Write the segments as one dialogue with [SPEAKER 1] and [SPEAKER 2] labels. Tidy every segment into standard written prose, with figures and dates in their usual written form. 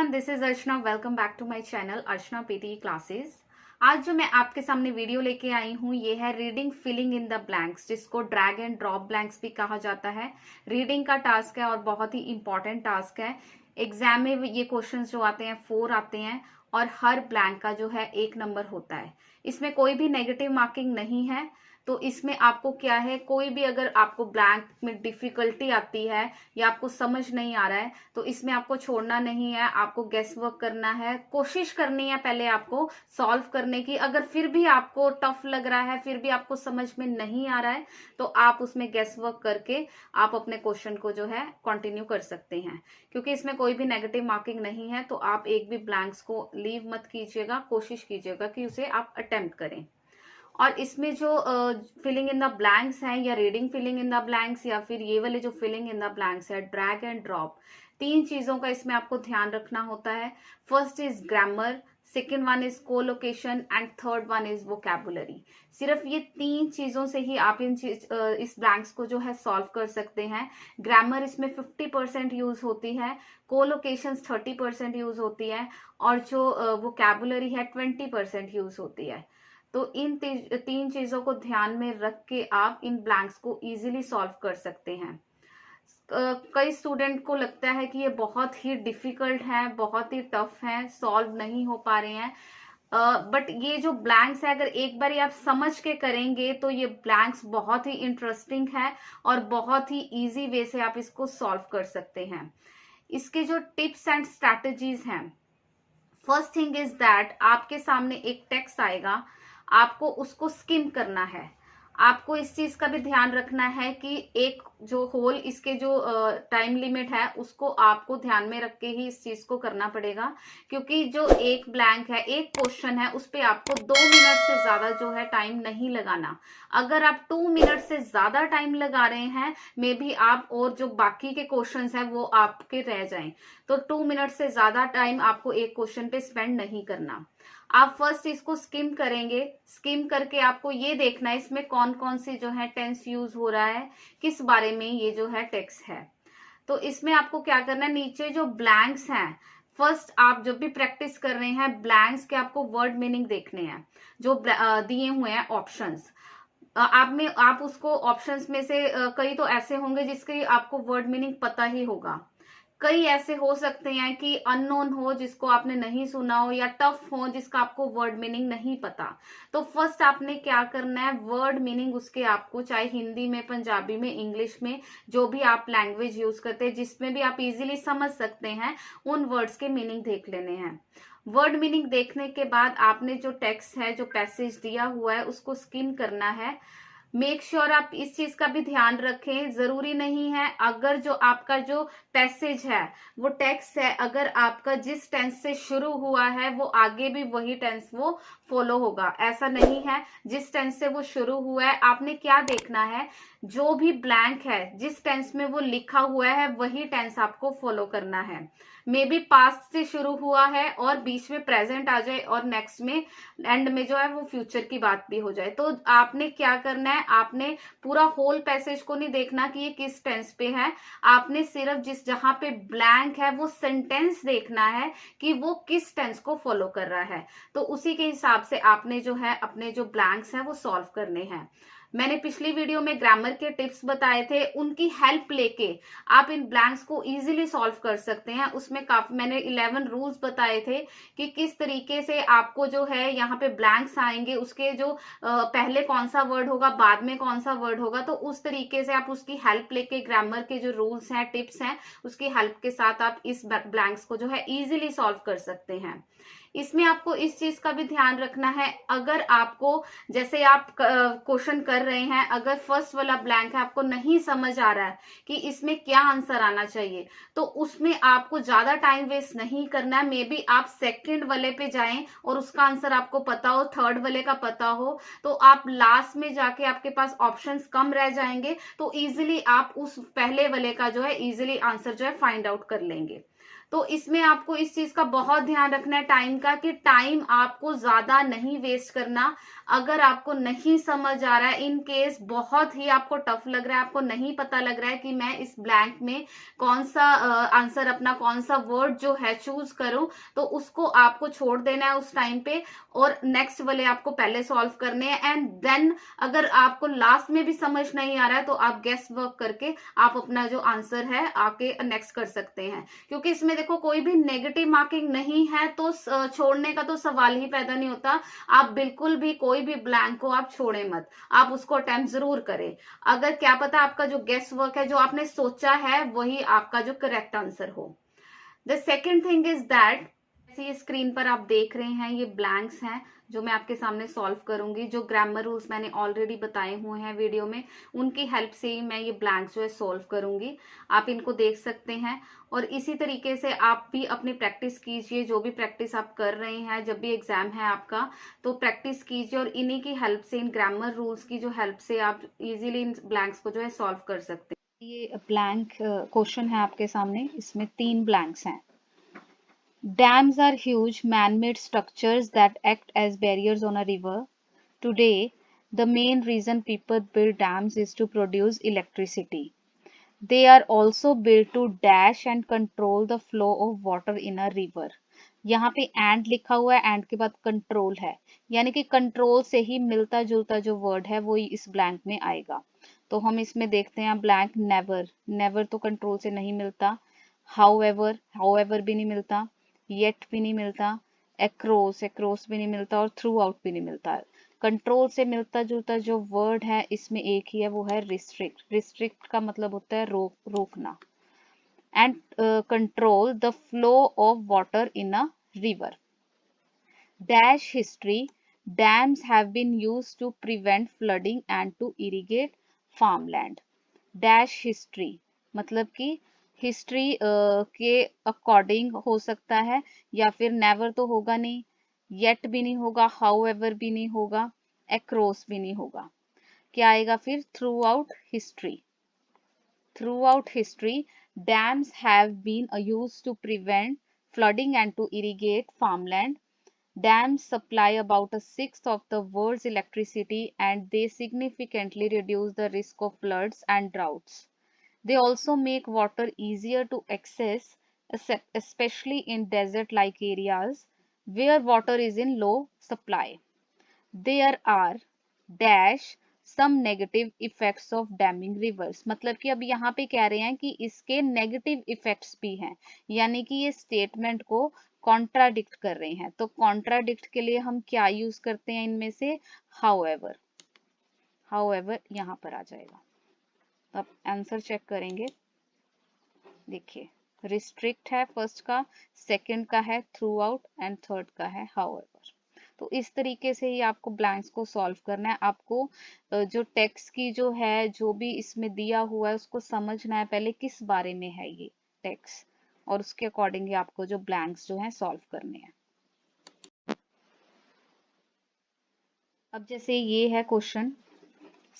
[SPEAKER 1] Everyone, this is Archana. Welcome back to my channel Archana PT classes. आज जो मैं आपके सामने वीडियो लेके आई हूँ ये है reading filling in the blanks, जिसको ड्रैग एंड ड्रॉप ब्लैंक्स भी कहा जाता है। रीडिंग का टास्क है और बहुत ही इंपॉर्टेंट टास्क है। एग्जाम में ये क्वेश्चंस जो आते हैं 4 आते हैं और हर ब्लैंक का जो है 1 नंबर होता है। इसमें कोई भी नेगेटिव मार्किंग नहीं है। तो इसमें आपको क्या है, कोई भी अगर आपको ब्लैंक में डिफिकल्टी आती है या आपको समझ नहीं आ रहा है तो इसमें आपको छोड़ना नहीं है, आपको गेस वर्क करना है, कोशिश करनी है पहले आपको सॉल्व करने की। अगर फिर भी आपको टफ लग रहा है, फिर भी आपको समझ में नहीं आ रहा है तो आप उसमें गेस वर्क करके आप अपने क्वेश्चन को जो है कंटिन्यू कर सकते हैं। क्योंकि इसमें कोई भी नेगेटिव मार्किंग नहीं है तो आप एक भी ब्लैंक्स को लीव मत कीजिएगा, कोशिश कीजिएगा कि उसे आप अटेम्प्ट करें। और इसमें जो फिलिंग इन द ब्लैंक्स हैं या reading filling in the blanks या फिर ये वाले जो फिलिंग इन द ब्लैंक्स है, ड्रैग एंड ड्रॉप, 3 चीजों का इसमें आपको ध्यान रखना होता है। First is grammar, second one is collocation and third one is vocabulary. सिर्फ ये 3 चीजों से ही आप इस ब्लैंक्स को जो है सॉल्व कर सकते हैं। ग्रामर इसमें 50% यूज होती है, कोलोकेशन 30% यूज होती है और जो वोकैबुलरी है 20% यूज होती है। तो इन 3 चीजों को ध्यान में रख के आप इन ब्लैंक्स को इजीली सॉल्व कर सकते हैं। कई स्टूडेंट को लगता है कि ये बहुत ही डिफिकल्ट है, बहुत ही टफ है, सॉल्व नहीं हो पा रहे हैं। बट ये जो ब्लैंक्स है अगर एक बार आप समझ के करेंगे तो ये ब्लैंक्स बहुत ही इंटरेस्टिंग है और बहुत ही इजी वे से आप इसको सॉल्व कर सकते हैं। इसके जो टिप्स एंड स्ट्रैटेजीज हैं, फर्स्ट थिंग इज दैट आपके सामने एक टेक्स्ट आएगा, आपको उसको स्किम करना है। आपको इस चीज का भी ध्यान रखना है कि एक जो होल इसके जो टाइम लिमिट है उसको आपको ध्यान में रख के ही इस चीज को करना पड़ेगा। क्योंकि जो एक ब्लैंक है, एक क्वेश्चन है, उस पे आपको 2 मिनट से ज्यादा जो है टाइम नहीं लगाना। अगर आप 2 मिनट से ज्यादा टाइम लगा रहे हैं, मे बी आप और जो बाकी के क्वेश्चन है वो आपके रह जाएं, तो 2 मिनट से ज्यादा टाइम आपको एक क्वेश्चन पे स्पेंड नहीं करना। आप फर्स्ट इसको स्किम करेंगे। स्किम करके आपको ये देखना है इसमें कौन कौन सी जो है टेंस यूज हो रहा है, किस बारे में ये जो है टेक्स्ट है। तो इसमें आपको क्या करना है, नीचे जो ब्लैंक्स हैं, फर्स्ट आप जब भी प्रैक्टिस कर रहे हैं ब्लैंक्स के आपको वर्ड मीनिंग देखने हैं। जो दिए हुए हैं ऑप्शंस, आप उसको ऑप्शंस में से कई तो ऐसे होंगे जिसके आपको वर्ड मीनिंग पता ही होगा, कई ऐसे हो सकते हैं कि अननोन हो जिसको आपने नहीं सुना हो, या टफ हो जिसका आपको वर्ड मीनिंग नहीं पता। तो फर्स्ट आपने क्या करना है, वर्ड मीनिंग उसके आपको, चाहे हिंदी में, पंजाबी में, इंग्लिश में, जो भी आप लैंग्वेज यूज करते हैं जिसमें भी आप इजीली समझ सकते हैं, उन वर्ड्स के मीनिंग देख लेने हैं। वर्ड मीनिंग देखने के बाद आपने जो टेक्स्ट है, जो पैसेज दिया हुआ है, उसको स्किम करना है। मेक श्योर आप इस चीज का भी ध्यान रखें, जरूरी नहीं है अगर जो आपका जो पैसेज है वो टेक्स्ट है, अगर आपका जिस टेंस से शुरू हुआ है वो आगे भी वही टेंस वो फॉलो होगा, ऐसा नहीं है। जिस टेंस से वो शुरू हुआ है आपने क्या देखना है, जो भी ब्लैंक है जिस टेंस में वो लिखा हुआ है वही टेंस आपको फॉलो करना है। मे बी पास्ट से शुरू हुआ है और बीच में प्रेजेंट आ जाए और नेक्स्ट में एंड में जो है वो फ्यूचर की बात भी हो जाए। तो आपने क्या करना है, आपने पूरा होल पैसेज को नहीं देखना कि ये किस टेंस पे है, आपने सिर्फ जहां पे ब्लैंक है वो सेंटेंस देखना है कि वो किस टेंस को फॉलो कर रहा है। तो उसी के हिसाब से आपने जो है अपने जो ब्लैंक्स हैं वो सॉल्व करने हैं। मैंने पिछली वीडियो में ग्रामर के टिप्स बताए थे, उनकी हेल्प लेके आप इन ब्लैंक्स को इजीली सॉल्व कर सकते हैं। उसमें काफी मैंने 11 रूल्स बताए थे कि किस तरीके से आपको जो है यहाँ पे ब्लैंक्स आएंगे, उसके जो पहले कौन सा वर्ड होगा, बाद में कौन सा वर्ड होगा, तो उस तरीके से आप उसकी हेल्प लेके ग्रामर के जो रूल्स हैं, टिप्स हैं, उसकी हेल्प के साथ आप इस ब्लैंक्स को जो है इजीली सॉल्व कर सकते हैं। इसमें आपको इस चीज का भी ध्यान रखना है, अगर आपको जैसे आप क्वेश्चन कर रहे हैं, अगर फर्स्ट वाला ब्लैंक है आपको नहीं समझ आ रहा है कि इसमें क्या आंसर आना चाहिए, तो उसमें आपको ज्यादा टाइम वेस्ट नहीं करना है। मे बी आप सेकंड वाले पे जाएं और उसका आंसर आपको पता हो, थर्ड वाले का पता हो, तो आप लास्ट में जाके आपके पास ऑप्शंस कम रह जाएंगे, तो इजीली आप उस पहले वाले का जो है इजीली आंसर जो है फाइंड आउट कर लेंगे। तो इसमें आपको इस चीज का बहुत ध्यान रखना है टाइम का, कि टाइम आपको ज्यादा नहीं वेस्ट करना। अगर आपको नहीं समझ आ रहा है, इन केस बहुत ही आपको टफ लग रहा है, आपको नहीं पता लग रहा है कि मैं इस ब्लैंक में कौन सा आंसर, अपना कौन सा वर्ड जो है चूज करूं, तो उसको आपको छोड़ देना है उस टाइम पे, और नेक्स्ट वाले आपको पहले सॉल्व करने हैं। एंड देन अगर आपको लास्ट में भी समझ नहीं आ रहा है, तो आप गेस वर्क करके आप अपना जो आंसर है आके नेक्स्ट कर सकते हैं। क्योंकि इसमें देखो कोई भी नेगेटिव मार्किंग नहीं है, तो छोड़ने का तो सवाल ही पैदा नहीं होता। आप बिल्कुल भी कोई भी ब्लैंक को आप छोड़े मत, आप उसको अटेम्प्ट जरूर करें। अगर क्या पता आपका जो गेस वर्क है, जो आपने सोचा है, वही आपका जो करेक्ट आंसर हो। The second thing is that, ये स्क्रीन पर आप देख रहे हैं, ये ब्लैंक्स हैं जो मैं आपके सामने सॉल्व करूंगी। जो ग्रामर रूल्स मैंने ऑलरेडी बताए हुए हैं वीडियो में, उनकी हेल्प से ही मैं ये ब्लैंक्स जो है सॉल्व करूंगी। आप इनको देख सकते हैं, और इसी तरीके से आप भी अपनी प्रैक्टिस कीजिए। जो भी प्रैक्टिस आप कर रहे हैं, जब भी एग्जाम है आपका, तो प्रैक्टिस कीजिए, और इन्हीं की हेल्प से, इन ग्रामर रूल्स की जो हेल्प से आप इजीली इन ब्लैंक्स को जो है सॉल्व कर सकते हैं। ये ब्लैंक क्वेश्चन है आपके सामने, इसमें 3 ब्लैंक्स हैं। Dams are huge man-made structures that act as barriers on a river. Today, the main reason people build dams is to produce electricity. They are also built to dash and control the flow of water in a river. यहाँ पे and लिखा हुआ है, and के बाद control है, यानी कि कंट्रोल से ही मिलता जुलता जो वर्ड है वो इस ब्लैंक में आएगा। तो हम इसमें देखते हैं ब्लैंक नेवर, नेवर तो कंट्रोल से नहीं मिलता। हाउएवर, हाउएवर भी नहीं मिलता। येट भी नहीं मिलता। एक्रोस, एक्रोस भी नहीं मिलता। और थ्रू आउट भी नहीं मिलता। कंट्रोल से मिलता जुलता जो वर्ड है इसमें एक ही है, वो है रिस्ट्रिक्ट। रिस्ट्रिक्ट का मतलब होता है रोक, रोकना। And control the flow of water in a river. Dash history, dams have been used to prevent flooding and to irrigate farmland. Dash history मतलब कि हिस्ट्री के अकॉर्डिंग हो सकता है, या फिर नेवर तो होगा नहीं, येट भी नहीं होगा, हाउ एवर भी नहीं होगा, एक्रॉस भी नहीं होगा। क्या आएगा फिर? Through out history. Throughout history, dams have been used to prevent flooding and to irrigate farmland. Dams supply about a sixth of the world's electricity, and they significantly reduce the risk of floods and droughts. They also make water easier to access, especially in desert-like areas where water is in low supply. There are dash some negative effects of damming rivers, मतलब कि अब यहाँ पे कह रहे हैं कि इसके नेगेटिव इफेक्ट्स भी हैं, यानी कि ये स्टेटमेंट को कॉन्ट्राडिक्ट कर रहे हैं। तो कॉन्ट्राडिक्ट के लिए हम क्या यूज करते हैं इनमें से? हाउएवर। हाउएवर यहाँ पर आ जाएगा। अब आंसर चेक करेंगे। देखिए, रिस्ट्रिक्ट है फर्स्ट का, सेकंड का है थ्रू आउट, एंड थर्ड का है हाउएवर। तो इस तरीके से ही आपको ब्लैंक्स को सॉल्व करना है। आपको जो टेक्स्ट की जो है, जो भी इसमें दिया हुआ है, उसको समझना है पहले किस बारे में है ये टेक्स्ट, और उसके अकॉर्डिंग ही आपको जो ब्लैंक्स जो है सॉल्व करने हैं। अब जैसे ये है question,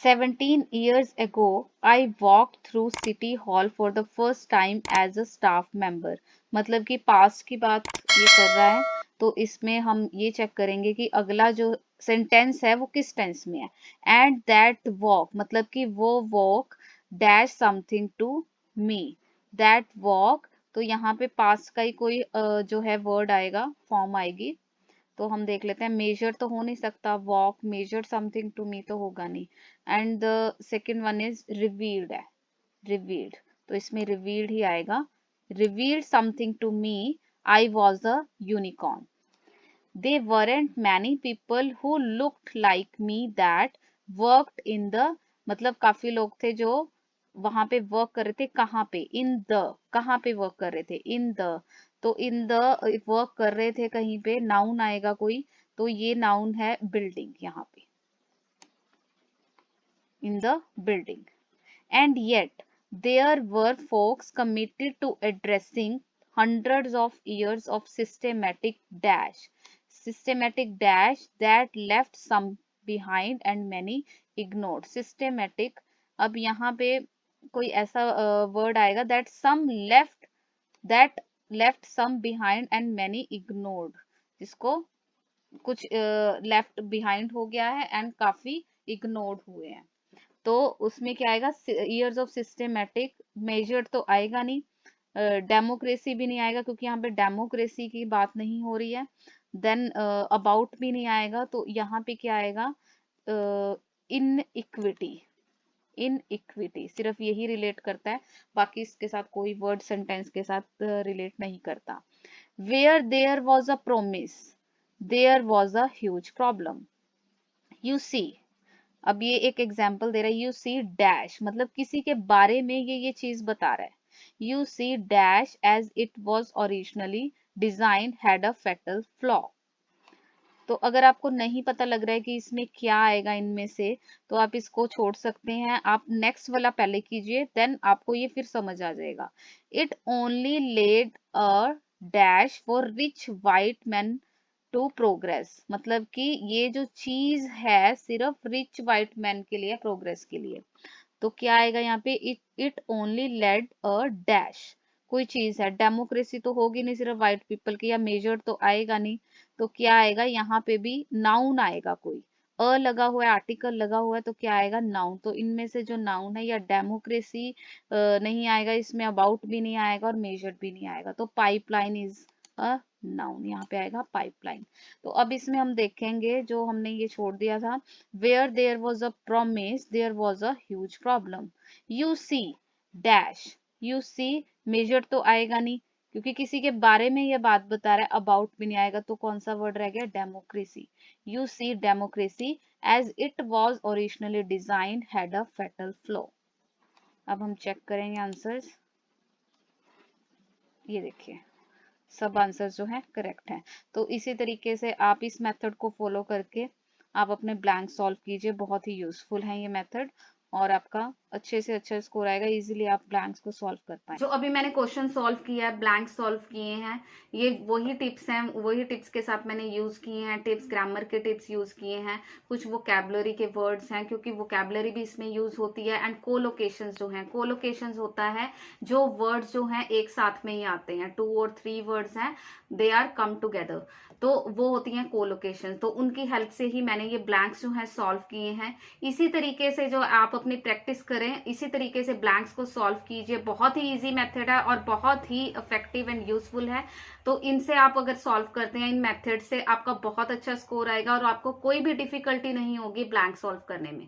[SPEAKER 1] 17 years ago, I walked through City Hall for the first time as a staff member. मतलब कि पास्ट की बात ये कर रहा है, तो इसमें हम ये चेक करेंगे कि अगला जो सेंटेंस है वो किस टेंस में है। एंड दैट वॉक मतलब कि वो walk dash something to me. That walk, तो यहाँ पे पास्ट का ही कोई जो है वर्ड आएगा, फॉर्म आएगी। तो हम देख लेते हैं, मेजर तो हो नहीं सकता, walk major something to me तो होगा नहीं। And the second one is revealed है, रिवील्ड, तो इसमें रिवील्ड ही आएगा। Revealed something to me, I was a unicorn. They weren't many people who looked like me that worked in the, मतलब काफी लोग थे जो वहां पे वर्क कर रहे थे। कहाँ पे? इन द, कहाँ पे वर्क कर रहे थे? इन द, तो इन द वर्क कर रहे थे कहीं पे, नाउन आएगा कोई, तो ये नाउन है बिल्डिंग यहाँ पे, in the building. And yet, there were folks committed to addressing hundreds of years of systematic dash that left some behind and many ignored. Systematic, अब यहाँ पे कोई ऐसा वर्ड आएगा that some left, that left some behind and many ignored, जिसको कुछ left behind हो गया है एंड काफी इग्नोर्ड हुए हैं। तो उसमें क्या आएगा, ईयर्स ऑफ सिस्टमेटिक मेजर्ड तो आएगा नहीं, डेमोक्रेसी भी नहीं आएगा क्योंकि यहाँ पे डेमोक्रेसी की बात नहीं हो रही है। देन अबाउट भी नहीं आएगा, तो यहाँ पे क्या आएगा, इन इक्विटी, इन इक्विटी सिर्फ यही रिलेट करता है, बाकी इसके साथ कोई वर्ड सेंटेंस के साथ रिलेट नहीं करता। Where there was a promise there was a huge problem. You see, अब ये एक एग्जाम्पल दे रहा है, यू सी डैश, मतलब किसी के बारे में ये चीज बता रहा है। You see dash as it was originally design had a fatal flaw. तो अगर आपको नहीं पता लग रहा है कि इसमें क्या आएगा इनमें से, तो आप इसको छोड़ सकते हैं, आप नेक्स्ट वाला पहले कीजिए, देन आपको ये फिर समझ आ जाएगा। It only led a dash for rich white man to progress, मतलब कि ये जो चीज है सिर्फ रिच वाइट मैन के लिए, प्रोग्रेस के लिए। तो क्या आएगा यहाँ पे, it only led a dash, कोई चीज है, डेमोक्रेसी तो होगी नहीं सिर्फ व्हाइट पीपल की, या मेजर तो आएगा नहीं, तो क्या आएगा यहाँ पे भी नाउन आएगा, कोई अ लगा हुआ है, आर्टिकल लगा हुआ है, तो क्या आएगा, नाउन। तो इनमें से जो नाउन है, या डेमोक्रेसी नहीं आएगा इसमें, अबाउट भी नहीं आएगा और मेजर भी नहीं आएगा, तो पाइपलाइन इज अ नाउन, यहाँ पे आएगा पाइपलाइन। तो अब इसमें हम देखेंगे जो हमने ये छोड़ दिया था, where there was a promise there was a huge problem। you see dash, you see measure तो आएगा नहीं क्योंकि किसी के बारे में ये बात बता रहा है, अबाउट भी नहीं आएगा, तो कौन सा वर्ड रह गया, democracy. you see democracy as it was originally designed had a fatal flaw। अब हम चेक करेंगे आंसर्स, ये देखिए सब आंसर जो है करेक्ट है। तो इसी तरीके से आप इस मेथड को फॉलो करके आप अपने ब्लैंक सॉल्व कीजिए, बहुत ही यूजफुल है ये मेथड, और आपका अच्छे से अच्छा स्कोर आएगा, इजीली आप ब्लैंक्स को सॉल्व कर पाए। जो अभी मैंने क्वेश्चन सॉल्व किया है, ब्लैंक सॉल्व किए हैं, ये वही टिप्स हैं, वही टिप्स के साथ मैंने यूज किए हैं, टिप्स ग्रामर के टिप्स यूज किए हैं, कुछ वोकैबुलरी के वर्ड्स हैं क्योंकि वोकैबुलरी भी इसमें यूज होती है, एंड कोलोकेशंस जो हैं, कोलोकेशंस होता है जो वर्ड्स जो हैं एक साथ में ही आते हैं, 2 और 3 वर्ड्स हैं, दे आर कम टुगेदर, तो वो होती हैं कोलोकेशन। तो उनकी हेल्प से ही मैंने ये ब्लैंक्स जो है सॉल्व किए हैं। इसी तरीके से जो आप अपनी प्रैक्टिस करें, इसी तरीके से ब्लैंक्स को सॉल्व कीजिए, बहुत ही इजी मेथड है और बहुत ही इफेक्टिव एंड यूजफुल है। तो इनसे आप अगर सॉल्व करते हैं, इन मेथड से आपका बहुत अच्छा स्कोर आएगा और आपको कोई भी डिफिकल्टी नहीं होगी ब्लैंक सॉल्व करने में।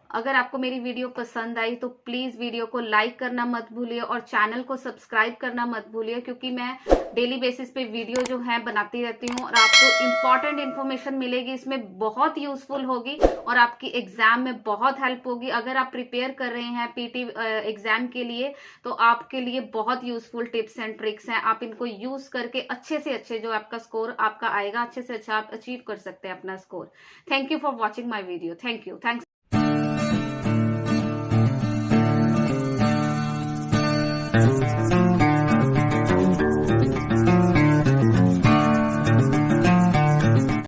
[SPEAKER 1] अगर आपको मेरी वीडियो पसंद आई तो प्लीज वीडियो को लाइक करना मत भूलिए और चैनल को सब्सक्राइब करना मत भूलिए, क्योंकि मैं डेली बेसिस पे वीडियो जो है बनाती रहती हूँ और आपको इंपॉर्टेंट इन्फॉर्मेशन मिलेगी, इसमें बहुत यूजफुल होगी और आपकी एग्जाम में बहुत हेल्प होगी। अगर आप प्रिपेयर कर रहे हैं पीटी एग्जाम के लिए, तो आपके लिए बहुत यूजफुल टिप्स एंड ट्रिक्स हैं, आप इनको यूज करके अच्छे से अच्छे जो आपका स्कोर आपका आएगा, अच्छे से अच्छा आप अचीव कर सकते हैं अपना score. Thank you for watching my video, thank you, thanks.